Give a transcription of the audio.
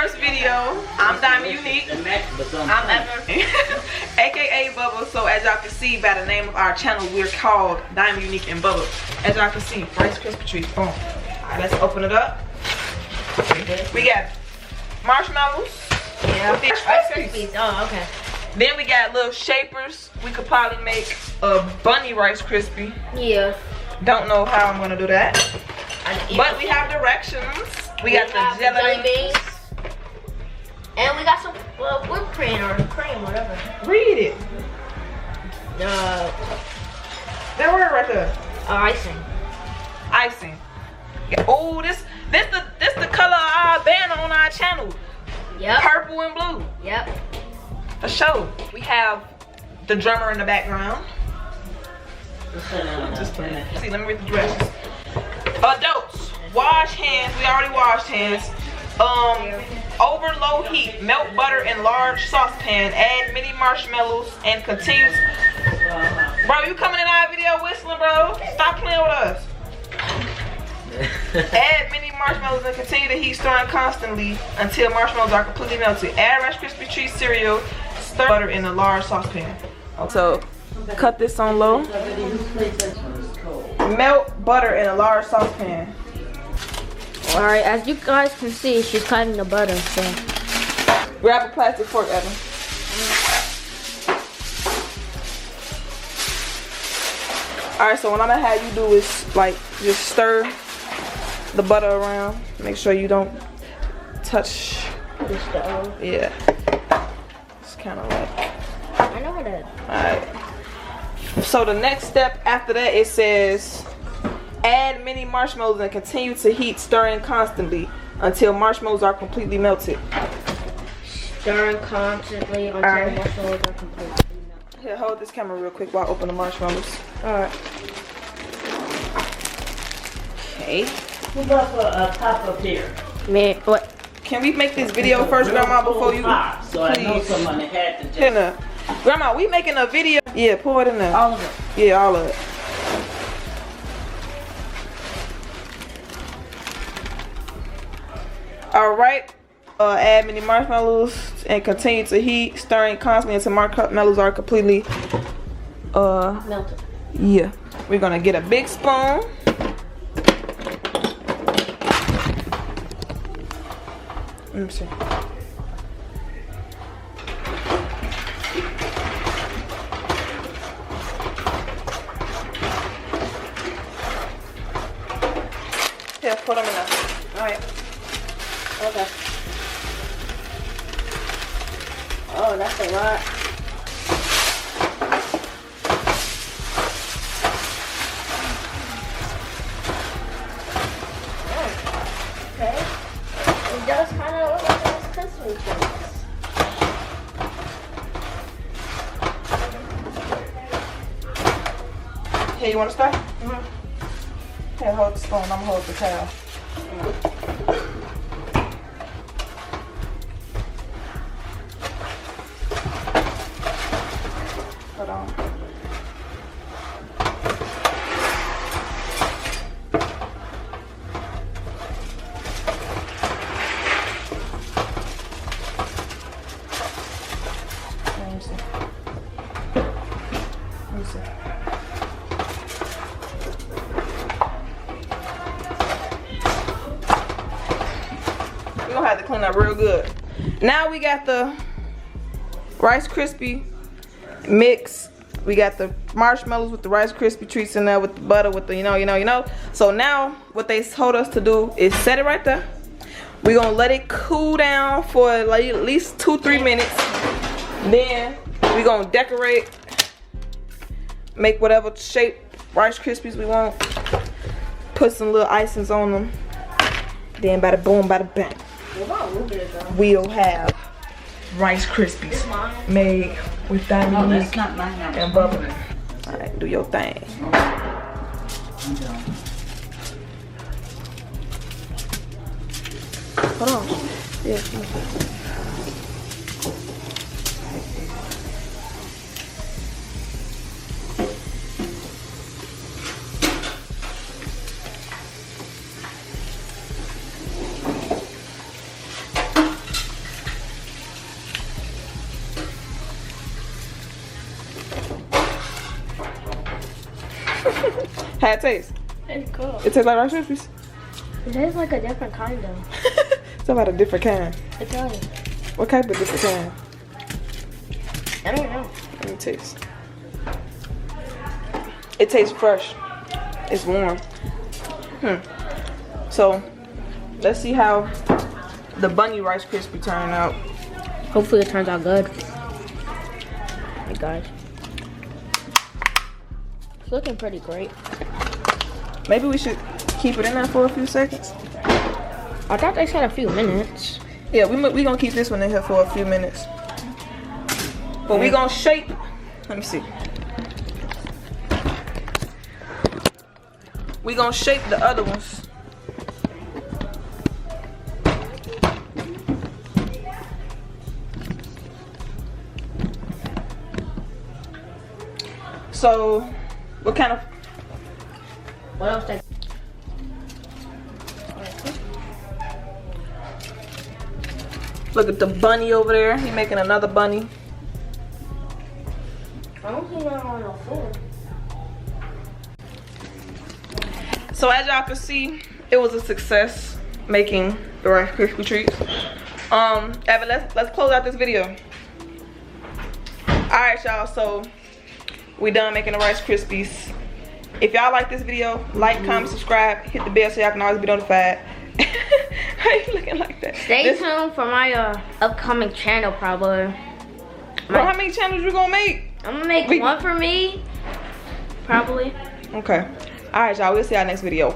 first video. I'm Diamond Unique. I'm Ever, aka Bubba. So as y'all can see by the name of our channel, we're called Diamond Unique and Bubba. As y'all can see, Rice Krispie treats. Boom. Alright, let's open it up. We got marshmallows. Yeah. With these Rice Krispies. Oh, okay. Then we got little shapers. We could probably make a bunny Rice Krispie. Yeah. Don't know how I'm gonna do that. But we have directions. We got the jelly beans. And we got some whipped cream or cream, whatever. Read it. That word right there. Icing. Icing. Yeah. Oh, this the color of our banner on our channel. Yep. Purple and blue. Yep. For sure. We have the drummer in the background. Just see, let me read the directions. Adults, wash hands. We already washed hands. Over low heat, melt butter in large saucepan. Add mini marshmallows and continue. Bro, you coming in our video whistling, bro? Stop playing with us. Add mini marshmallows and continue to heat, stirring constantly until marshmallows are completely melted. Add Rice Krispie treat cereal. Stir butter in a large saucepan. So, cut this on low. Melt butter in a large saucepan. Alright, as you guys can see, she's cutting the butter, so. Grab a plastic fork, Evan. Alright, so what I'm gonna have you do is like just stir the butter around. Make sure you don't touch the stove. Yeah. It's kinda like I know how to. Alright. So the next step after that, it says add mini marshmallows and continue to heat, stirring constantly until marshmallows are completely melted. Stirring constantly until marshmallows are completely melted. Here, hold this camera real quick while I open the marshmallows. Alright. Okay. Who got a pop up here? Man, what? Can we make this video first, Grandma, before you? So I know someone that had to just... Here now. Grandma, we making a video. Yeah, pour it in there. All of it? Yeah, all of it. Alright. Add mini marshmallows and continue to heat, stirring constantly until marshmallows are completely Melted. Yeah. We're gonna get a big spoon. Let me see. Here, put them in there. Alright. Okay. Oh, that's a lot. Okay. It does kind of look like those Christmas things. Here, you want to start? Mm-hmm. Here, hold the spoon. I'm going to hold the towel. Hold on. Let me see. Let me see. We're gonna have to clean up real good. Now we got the Rice Krispie mix. We got the marshmallows with the Rice Krispie treats in there with the butter with the you know. So now what they told us to do is set it right there. We're gonna let it cool down for like at least 2-3 minutes. Then we're gonna decorate, make whatever shape Rice Krispies we want. Put some little icings on them. Then bada boom, bada bang. We'll have Rice Krispies made with Diamond Unique and Bubba. Alright, do your thing. Hold on. Yeah. How it tastes? It's cool. It tastes like Rice Krispies. It tastes like a different kind though. It's about a different kind. It does. What type of different kind? I don't know. Let me taste. It tastes fresh. It's warm. So, let's see how the bunny Rice Krispie turn out. Hopefully it turns out good. Hey guys. It's looking pretty great. Maybe we should keep it in there for a few seconds. I thought they said a few minutes. Yeah, we gonna keep this one in here for a few minutes. But we gonna shape. Let me see. We gonna shape the other ones. So, what kind of? What else they? Look at the bunny over there. He making another bunny. I don't see that on the floor. So as y'all can see, it was a success making the Rice Krispie treats. Evan, let's close out this video. Alright y'all, so we done making the Rice Krispies. If y'all like this video, like, comment, subscribe, hit the bell so y'all can always be notified. How you looking like that? Stay tuned for my upcoming channel probably. Bro, how many channels you gonna make? I'm gonna make one for me, probably. Okay. Alright y'all, we'll see y'all next video.